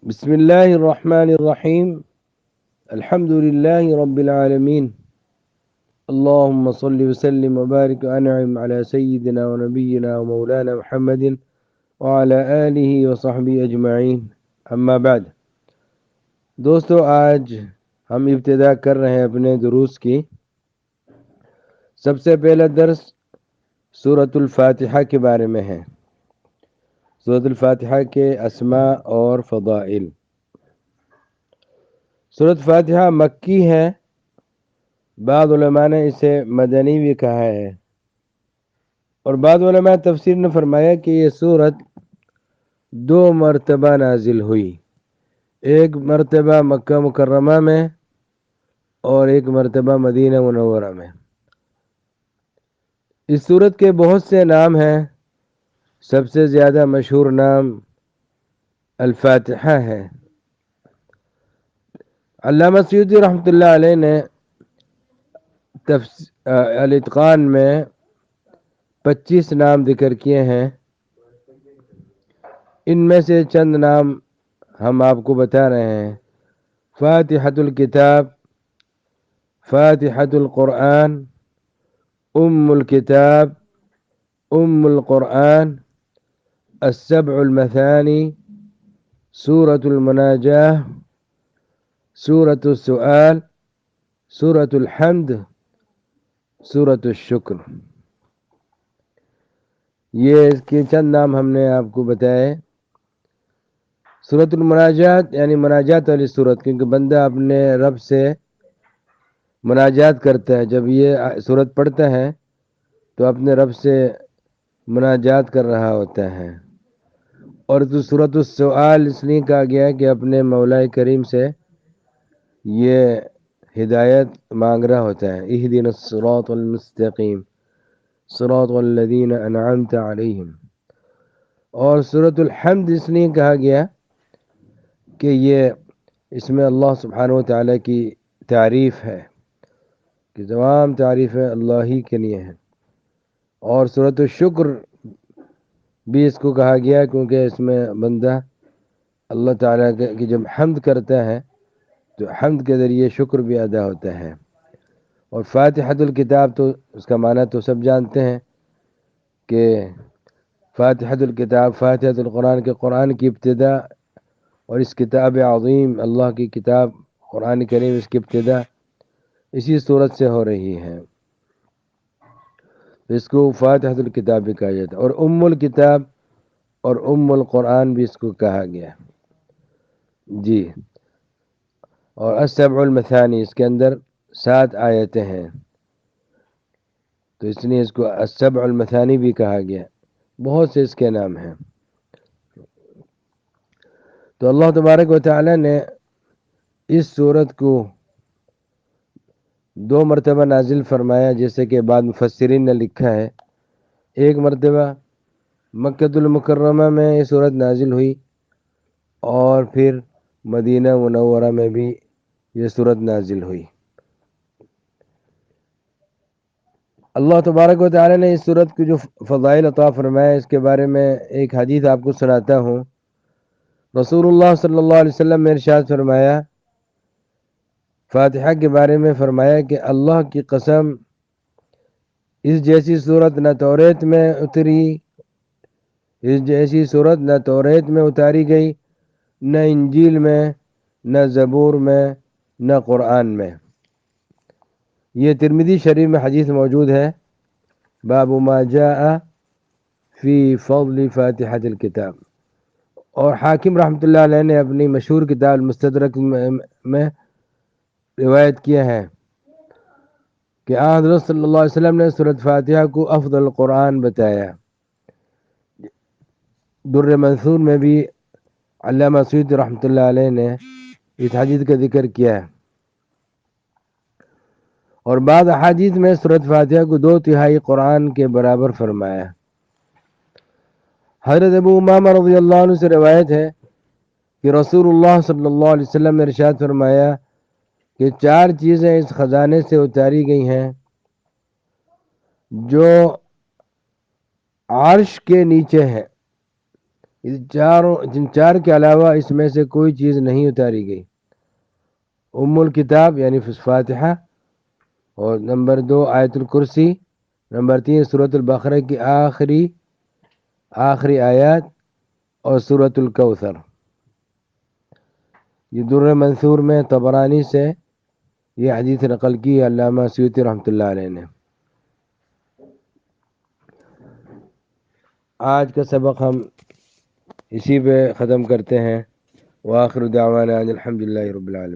بسم الله الرحمن الرحيم. الحمد لله رب العالمين. اللهم صل وسلم وبارك وأنعم على سيدنا ونبينا ومولانا محمد وعلى آله وصحبه أجمعين. أما بعد. دوستو، آج ہم ابتدا کر رہے ہیں اپنے دروس کی. سب سے پہلا درس سورۃ الفاتحہ کے بارے میں ہے. سورۃ الفاتحہ کے اسماء اور فضائل. سورۃ فاتحہ مکی ہے. بعض علماء نے اسے مدنی بھی کہا ہے، اور بعض علماء تفسیر نے فرمایا کہ یہ سورت 2 مرتبہ نازل ہوئی. ایک مرتبہ مکہ مکرمہ میں اور ایک مرتبہ مدینہ منورہ میں. اس سورت کے بہت سے نام ہیں. سب سے زیادہ مشہور نام الفاتحہ ہے. علامہ سیوطی رحمۃ اللہ علیہ نے الاتقان میں 25 نام ذکر کیے ہیں. ان میں سے چند نام ہم آپ کو بتا رہے ہیں. فاتحۃ الکتاب، فاتحۃ القرآن، الکتاب، القرآن، السبع المثانی، سورة المناجاة، سورة السؤال، سورة الحمد، سورة الشکر. یہ اس کے چند نام ہم نے آپ کو بتائے. سورۃ المناجات یعنی مناجات والی سورت، کیونکہ بندہ اپنے رب سے مناجات کرتا ہے. جب یہ سورت پڑھتا ہے تو اپنے رب سے مناجات کر رہا ہوتا ہے. اور تو سورۃ السؤال اس لیے کہا گیا کہ اپنے مولا کریم سے یہ ہدایت مانگ رہا ہوتا ہے. اہدنا الصراط المستقیم صراط الذین انعمت علیہم. اور سورۃ الحمد اس لیے کہا گیا کہ یہ اس میں اللہ سبحانہ و تعالیٰ کی تعریف ہے، کہ تمام تعریفیں اللہ ہی کے لیے ہیں. اور سورۃ الشکر بھی اس کو کہا گیا کیونکہ اس میں بندہ اللہ تعالیٰ کی جب حمد کرتا ہے تو حمد کے ذریعے شکر بھی ادا ہوتا ہے. اور فاتحۃ الکتاب تو اس کا معنی تو سب جانتے ہیں کہ فاتحۃ الکتاب، فاتحۃ القرآن کے قرآن کی ابتدا، اور اس کتاب عظیم اللہ کی کتاب قرآن کریم اس کی ابتدا اسی صورت سے ہو رہی ہے. اس کو فاتحۃ الکتاب بھی کہا جاتا ہے. اور الکتاب اور القرآن بھی اس کو کہا گیا. جی. اور السبع المثانی، اس کے اندر 7 آیتیں ہیں تو اس لیے اس کو السبع المثانی بھی کہا گیا. بہت سے اس کے نام ہیں. تو اللہ تبارک و تعالی نے اس سورت کو 2 مرتبہ نازل فرمایا، جیسے کہ بعض مفسرین نے لکھا ہے. ایک مرتبہ مکۃ المکرمہ میں یہ سورت نازل ہوئی، اور پھر مدینہ منورہ میں بھی یہ سورت نازل ہوئی. اللہ تبارک و تعالی نے اس سورت کو جو فضائل عطا فرمایا، اس کے بارے میں ایک حدیث آپ کو سناتا ہوں. رسول اللہ صلی اللہ علیہ وسلم نے ارشاد فرمایا، فاتحہ کے بارے میں فرمایا کہ اللہ کی قسم، اس جیسی صورت نہ توریت میں اتری، اس جیسی صورت نہ توریت میں اتاری گئی، نہ انجیل میں، نہ زبور میں، نہ قرآن میں. یہ ترمذی شریف میں حدیث موجود ہے. باب ما جاء فی فضل فاتحۃ الکتاب. اور حاکم رحمۃ اللہ علیہ نے اپنی مشہور کتاب المستدرک میں روایت کیا ہے کہ حضرت صلی اللہ علیہ وسلم نے سورۃ فاتحہ کو افضل القرآن بتایا. در منصور میں بھی علامہ سیوطی رحمۃ اللہ علیہ نے اس حدیث کا ذکر کیا ہے. اور بعض احادیث میں سورۃ فاتحہ کو 2/3 قرآن کے برابر فرمایا. حضرت ابو امامہ رضی اللہ عنہ سے روایت ہے کہ رسول اللہ صلی اللہ علیہ وسلم نے ارشاد فرمایا کہ 4 چیزیں اس خزانے سے اتاری گئی ہیں جو عرش کے نیچے ہے. جن چار کے علاوہ اس میں سے کوئی چیز نہیں اتاری گئی. الکتاب یعنی فاتحہ، اور نمبر 2 آیت الکرسی، نمبر 3 سورۃ البقرہ کی آخری آیات، اور سورۃ الکوثر. یہ در منصور میں طبرانی سے یہ حدیث نقل کی علامہ سیوطی رحمۃ اللہ علیہ نے. آج کا سبق ہم اسی پہ ختم کرتے ہیں. وآخر دعوانا ان الحمد للہ رب العالمین.